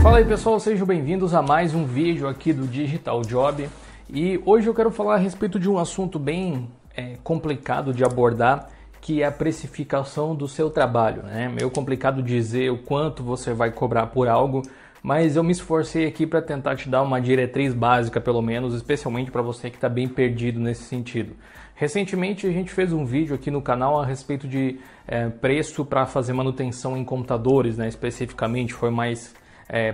Fala aí pessoal, sejam bem-vindos a mais um vídeo aqui do Digital Job. E hoje eu quero falar a respeito de um assunto bem complicado de abordar, que é a precificação do seu trabalho, né? Meio complicado dizer o quanto você vai cobrar por algo, mas eu me esforcei aqui para tentar te dar uma diretriz básica, pelo menos, especialmente para você que está bem perdido nesse sentido. Recentemente a gente fez um vídeo aqui no canal a respeito de preço para fazer manutenção em computadores, né? Especificamente foi mais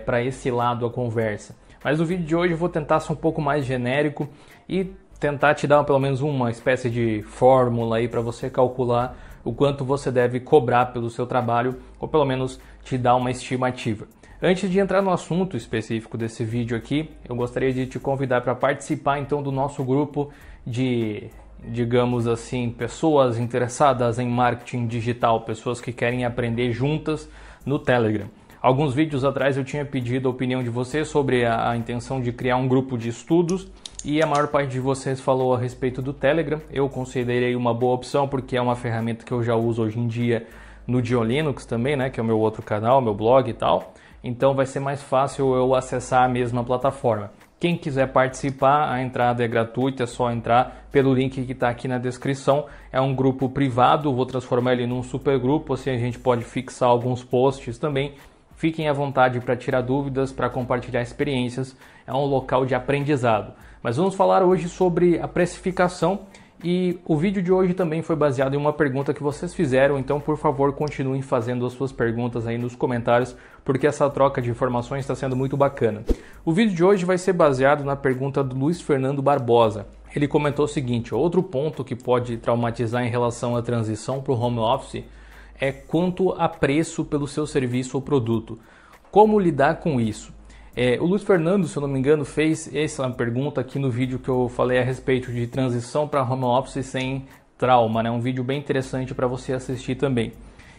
para esse lado a conversa. Mas no vídeo de hoje eu vou tentar ser um pouco mais genérico e tentar te dar pelo menos uma espécie de fórmula aí para você calcular o quanto você deve cobrar pelo seu trabalho, ou pelo menos te dar uma estimativa. Antes de entrar no assunto específico desse vídeo aqui, eu gostaria de te convidar para participar então do nosso grupo de, digamos assim, pessoas interessadas em marketing digital, pessoas que querem aprender juntas no Telegram. Alguns vídeos atrás eu tinha pedido a opinião de vocês sobre a intenção de criar um grupo de estudos e a maior parte de vocês falou a respeito do Telegram. Eu considerei uma boa opção porque é uma ferramenta que eu já uso hoje em dia no Diolinux também, né, que é o meu outro canal, meu blog e tal. Então vai ser mais fácil eu acessar a mesma plataforma. Quem quiser participar, a entrada é gratuita, é só entrar pelo link que está aqui na descrição. É um grupo privado, vou transformar ele num super grupo, assim a gente pode fixar alguns posts também. Fiquem à vontade para tirar dúvidas, para compartilhar experiências, é um local de aprendizado. Mas vamos falar hoje sobre a precificação e o vídeo de hoje também foi baseado em uma pergunta que vocês fizeram, então por favor continuem fazendo as suas perguntas aí nos comentários, porque essa troca de informações está sendo muito bacana. O vídeo de hoje vai ser baseado na pergunta do Luiz Fernando Barbosa. Ele comentou o seguinte: outro ponto que pode traumatizar em relação à transição para o home office é quanto a preço pelo seu serviço ou produto. Como lidar com isso? O Luiz Fernando, se eu não me engano, fez essa pergunta aqui no vídeo que eu falei a respeito de transição para home office sem trauma, né? Um vídeo bem interessante para você assistir também.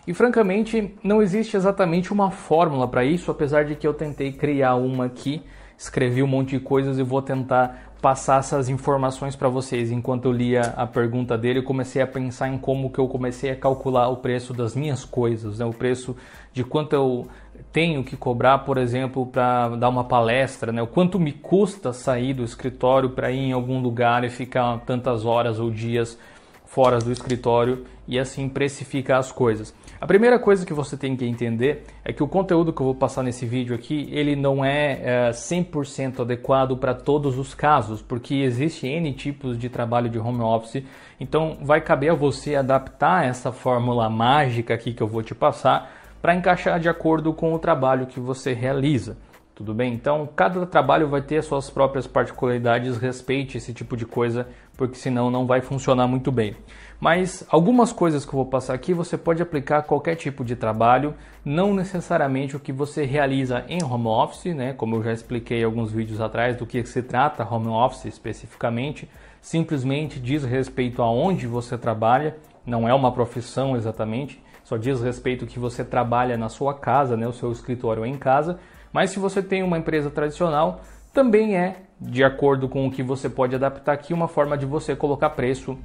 E francamente, não existe exatamente uma fórmula para isso, apesar de que eu tentei criar uma aqui, escrevi um monte de coisas e vou tentar passar essas informações para vocês. Enquanto eu lia a pergunta dele, eu comecei a pensar em como que eu comecei a calcular o preço das minhas coisas, né? O preço de quanto eu tenho que cobrar, por exemplo, para dar uma palestra, né? O quanto me custa sair do escritório para ir em algum lugar e ficar tantas horas ou dias fora do escritório e assim precificar as coisas. A primeira coisa que você tem que entender é que o conteúdo que eu vou passar nesse vídeo aqui, ele não é 100% adequado para todos os casos, porque existe N tipos de trabalho de home office, então vai caber a você adaptar essa fórmula mágica aqui que eu vou te passar para encaixar de acordo com o trabalho que você realiza. Tudo bem? Então, cada trabalho vai ter as suas próprias particularidades, respeite esse tipo de coisa, porque senão não vai funcionar muito bem. Mas algumas coisas que eu vou passar aqui você pode aplicar a qualquer tipo de trabalho, não necessariamente o que você realiza em home office, né? Como eu já expliquei em alguns vídeos atrás do que se trata home office especificamente, simplesmente diz respeito a onde você trabalha, não é uma profissão exatamente, só diz respeito que você trabalha na sua casa, né? O seu escritório é em casa. Mas se você tem uma empresa tradicional, também é, de acordo com o que você pode adaptar aqui, uma forma de você colocar preço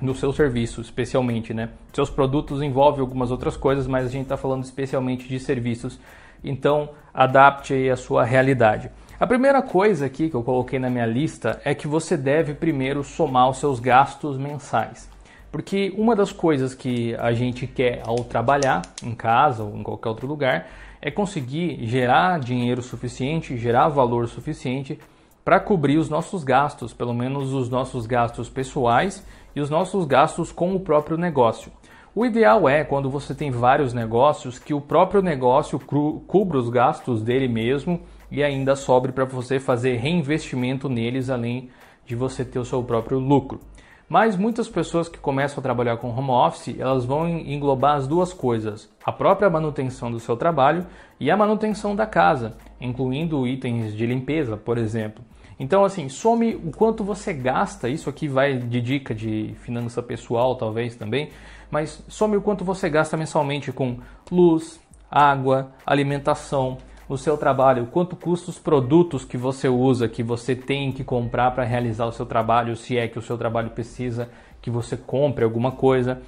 no seu serviço, especialmente, né? Seus produtos envolvem algumas outras coisas, mas a gente está falando especialmente de serviços, então adapte aí a sua realidade. A primeira coisa aqui que eu coloquei na minha lista é que você deve primeiro somar os seus gastos mensais. Porque uma das coisas que a gente quer ao trabalhar em casa ou em qualquer outro lugar é conseguir gerar dinheiro suficiente, gerar valor suficiente para cobrir os nossos gastos, pelo menos os nossos gastos pessoais e os nossos gastos com o próprio negócio. O ideal é, quando você tem vários negócios, que o próprio negócio cubra os gastos dele mesmo e ainda sobre para você fazer reinvestimento neles, além de você ter o seu próprio lucro. Mas muitas pessoas que começam a trabalhar com home office, elas vão englobar as duas coisas, a própria manutenção do seu trabalho e a manutenção da casa, incluindo itens de limpeza, por exemplo. Então, assim, some o quanto você gasta, isso aqui vai de dica de finança pessoal, talvez também, mas some o quanto você gasta mensalmente com luz, água, alimentação, o seu trabalho, quanto custa os produtos que você usa, que você tem que comprar para realizar o seu trabalho, se é que o seu trabalho precisa que você compre alguma coisa,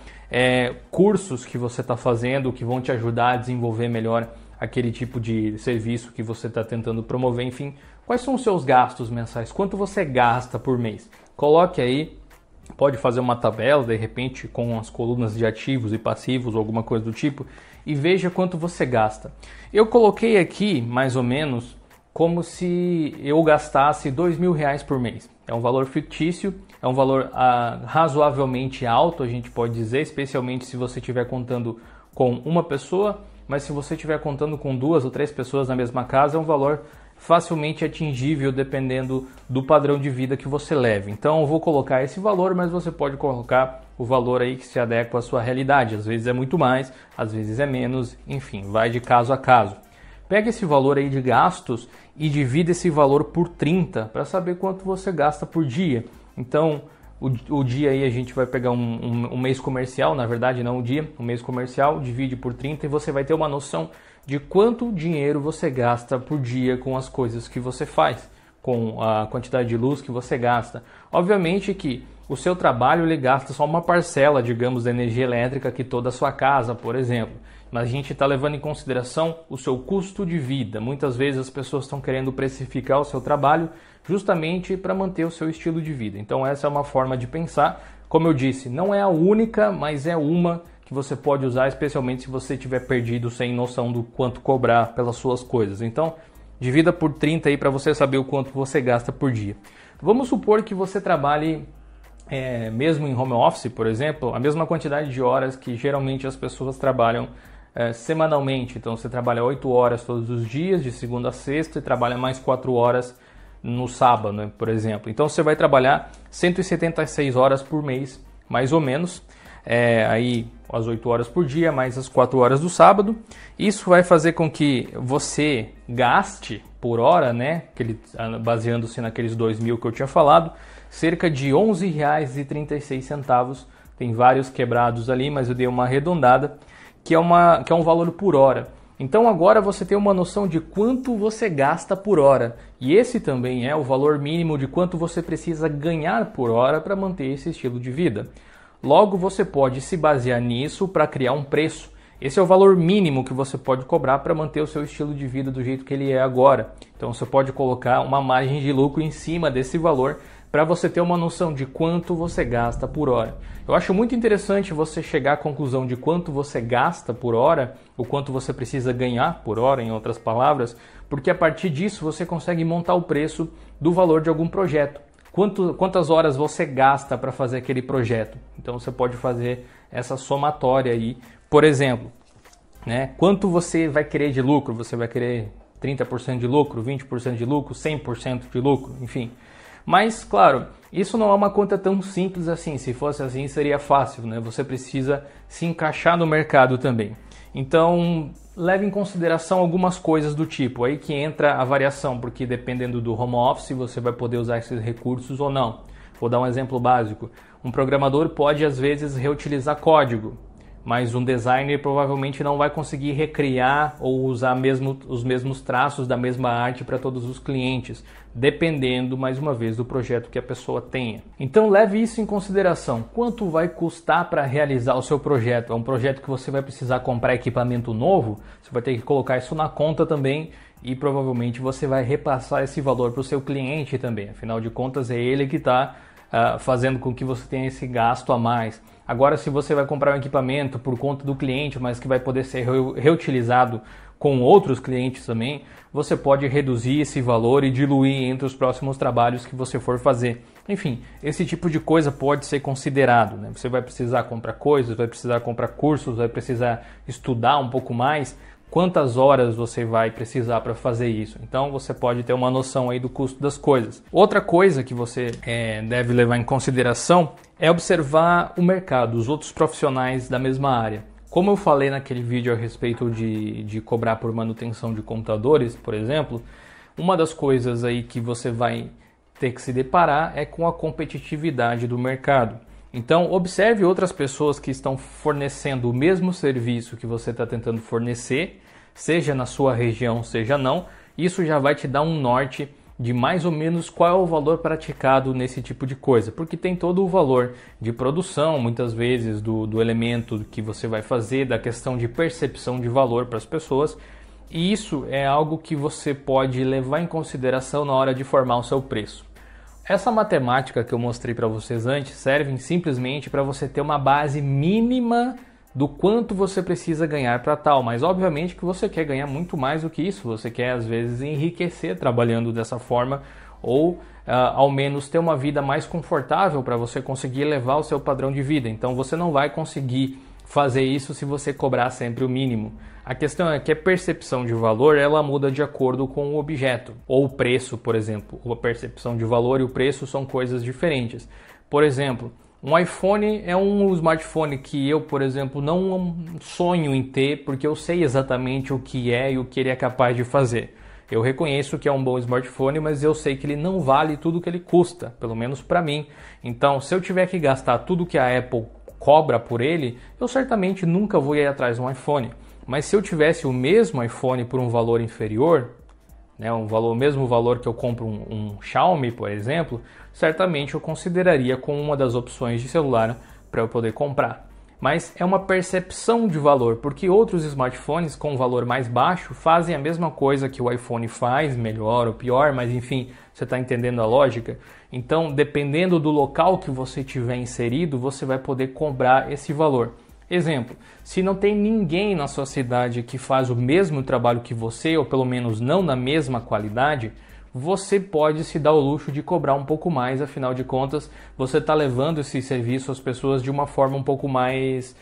cursos que você está fazendo que vão te ajudar a desenvolver melhor aquele tipo de serviço que você está tentando promover, enfim. Quais são os seus gastos mensais? Quanto você gasta por mês? Coloque aí, pode fazer uma tabela, de repente, com as colunas de ativos e passivos ou alguma coisa do tipo, e veja quanto você gasta. Eu coloquei aqui, mais ou menos, como se eu gastasse R$2.000 por mês. É um valor fictício, é um valor razoavelmente alto, a gente pode dizer, especialmente se você estiver contando com uma pessoa, mas se você estiver contando com 2 ou 3 pessoas na mesma casa, é um valor facilmente atingível dependendo do padrão de vida que você leve. Então eu vou colocar esse valor, mas você pode colocar o valor aí que se adequa à sua realidade. Às vezes é muito mais, às vezes é menos, enfim, vai de caso a caso. Pega esse valor aí de gastos e divida esse valor por 30 para saber quanto você gasta por dia. Então o dia aí a gente vai pegar um mês comercial, na verdade não o dia, um mês comercial, divide por 30 e você vai ter uma noção de quanto dinheiro você gasta por dia com as coisas que você faz, com a quantidade de luz que você gasta. Obviamente que o seu trabalho ele gasta só uma parcela, digamos, da energia elétrica que toda a sua casa, por exemplo. Mas a gente está levando em consideração o seu custo de vida. Muitas vezes as pessoas estão querendo precificar o seu trabalho justamente para manter o seu estilo de vida. Então essa é uma forma de pensar. Como eu disse, não é a única, mas é uma que você pode usar, especialmente se você estiver perdido sem noção do quanto cobrar pelas suas coisas. Então, divida por 30 aí para você saber o quanto você gasta por dia. Vamos supor que você trabalhe, mesmo em home office, por exemplo, a mesma quantidade de horas que geralmente as pessoas trabalham semanalmente. Então, você trabalha 8 horas todos os dias, de segunda a sexta, e trabalha mais 4 horas no sábado, né, por exemplo. Então, você vai trabalhar 176 horas por mês, mais ou menos. Aí as 8 horas por dia, mais as 4 horas do sábado. Isso vai fazer com que você gaste por hora, né, baseando-se naqueles 2.000 que eu tinha falado, cerca de R$ 11,36. Tem vários quebrados ali, mas eu dei uma arredondada, que é um valor por hora. Então agora você tem uma noção de quanto você gasta por hora. E esse também é o valor mínimo de quanto você precisa ganhar por hora para manter esse estilo de vida. Logo, você pode se basear nisso para criar um preço. Esse é o valor mínimo que você pode cobrar para manter o seu estilo de vida do jeito que ele é agora. Então, você pode colocar uma margem de lucro em cima desse valor para você ter uma noção de quanto você gasta por hora. Eu acho muito interessante você chegar à conclusão de quanto você gasta por hora, o quanto você precisa ganhar por hora, em outras palavras, porque a partir disso você consegue montar o preço do valor de algum projeto. Quantas horas você gasta para fazer aquele projeto? Então você pode fazer essa somatória aí. Por exemplo, né? Quanto você vai querer de lucro? Você vai querer 30% de lucro, 20% de lucro, 100% de lucro, enfim. Mas, claro, isso não é uma conta tão simples assim. Se fosse assim, seria fácil, né? Você precisa se encaixar no mercado também. Então, leve em consideração algumas coisas do tipo, aí que entra a variação, porque dependendo do home office você vai poder usar esses recursos ou não. Vou dar um exemplo básico. Um programador pode às vezes reutilizar código, mas um designer provavelmente não vai conseguir recriar ou usar os mesmos traços da mesma arte para todos os clientes, dependendo, mais uma vez, do projeto que a pessoa tenha. Então leve isso em consideração. Quanto vai custar para realizar o seu projeto? É um projeto que você vai precisar comprar equipamento novo? Você vai ter que colocar isso na conta também e provavelmente você vai repassar esse valor para o seu cliente também. Afinal de contas, é ele que está fazendo com que você tenha esse gasto a mais. Agora, se você vai comprar um equipamento por conta do cliente, mas que vai poder ser reutilizado com outros clientes também, você pode reduzir esse valor e diluir entre os próximos trabalhos que você for fazer. Enfim, esse tipo de coisa pode ser considerado, né? Você vai precisar comprar coisas, vai precisar comprar cursos, vai precisar estudar um pouco mais. Quantas horas você vai precisar para fazer isso? Então você pode ter uma noção aí do custo das coisas. Outra coisa que você deve levar em consideração é observar o mercado, os outros profissionais da mesma área. Como eu falei naquele vídeo a respeito de cobrar por manutenção de computadores, por exemplo, uma das coisas aí que você vai ter que se deparar é com a competitividade do mercado. Então, observe outras pessoas que estão fornecendo o mesmo serviço que você está tentando fornecer, seja na sua região, seja não. Isso já vai te dar um norte de mais ou menos qual é o valor praticado nesse tipo de coisa, porque tem todo o valor de produção, muitas vezes, do elemento que você vai fazer, da questão de percepção de valor para as pessoas, e isso é algo que você pode levar em consideração na hora de formar o seu preço. Essa matemática que eu mostrei para vocês antes serve simplesmente para você ter uma base mínima do quanto você precisa ganhar para tal, mas obviamente que você quer ganhar muito mais do que isso, você quer às vezes enriquecer trabalhando dessa forma ou ao menos ter uma vida mais confortável para você conseguir elevar o seu padrão de vida. Então você não vai conseguir fazer isso se você cobrar sempre o mínimo. A questão é que a percepção de valor ela muda de acordo com o objeto ou o preço, por exemplo. A percepção de valor e o preço são coisas diferentes. Por exemplo, um iPhone é um smartphone que eu, por exemplo, não sonho em ter porque eu sei exatamente o que é e o que ele é capaz de fazer. Eu reconheço que é um bom smartphone, mas eu sei que ele não vale tudo que ele custa, pelo menos para mim. Então, se eu tiver que gastar tudo que a Apple cobra por ele, eu certamente nunca vou ir atrás de um iPhone. Mas se eu tivesse o mesmo iPhone por um valor inferior, né, o mesmo valor que eu compro um Xiaomi, por exemplo, certamente eu consideraria como uma das opções de celular para eu poder comprar. Mas é uma percepção de valor, porque outros smartphones com valor mais baixo fazem a mesma coisa que o iPhone faz, melhor ou pior, mas enfim, você está entendendo a lógica? Então, dependendo do local que você tiver inserido, você vai poder cobrar esse valor. Exemplo, se não tem ninguém na sua cidade que faz o mesmo trabalho que você, ou pelo menos não na mesma qualidade, você pode se dar o luxo de cobrar um pouco mais, afinal de contas, você está levando esse serviço às pessoas de uma forma um pouco mais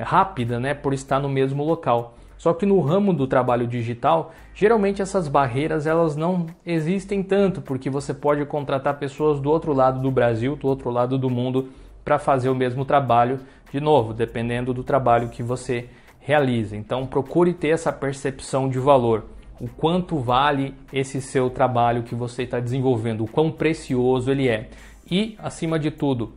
rápida, né, por estar no mesmo local. Só que no ramo do trabalho digital, geralmente essas barreiras elas não existem tanto, porque você pode contratar pessoas do outro lado do Brasil, do outro lado do mundo, para fazer o mesmo trabalho, de novo, dependendo do trabalho que você realiza. Então procure ter essa percepção de valor, o quanto vale esse seu trabalho que você está desenvolvendo, o quão precioso ele é. E, acima de tudo,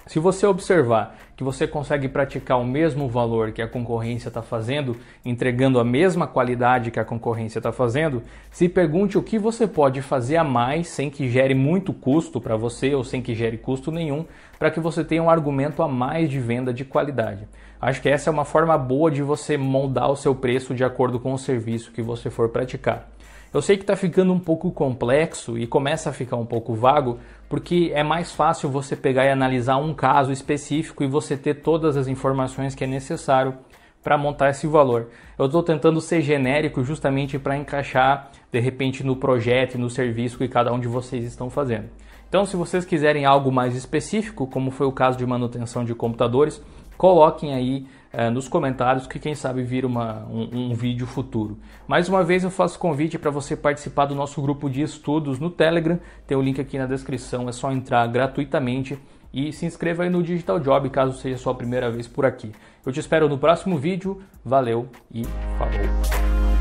se você observar que você consegue praticar o mesmo valor que a concorrência está fazendo, entregando a mesma qualidade que a concorrência está fazendo, se pergunte o que você pode fazer a mais sem que gere muito custo para você ou sem que gere custo nenhum, para que você tenha um argumento a mais de venda de qualidade. Acho que essa é uma forma boa de você moldar o seu preço de acordo com o serviço que você for praticar. Eu sei que está ficando um pouco complexo e começa a ficar um pouco vago, porque é mais fácil você pegar e analisar um caso específico e você ter todas as informações que é necessário para montar esse valor. Eu estou tentando ser genérico justamente para encaixar, de repente, no projeto e no serviço que cada um de vocês estão fazendo. Então, se vocês quiserem algo mais específico, como foi o caso de manutenção de computadores, coloquem aí nos comentários que quem sabe vira um vídeo futuro. Mais uma vez eu faço convite para você participar do nosso grupo de estudos no Telegram, tem o link aqui na descrição, é só entrar gratuitamente e se inscreva aí no Digital Job caso seja a sua primeira vez por aqui. Eu te espero no próximo vídeo, valeu e falou!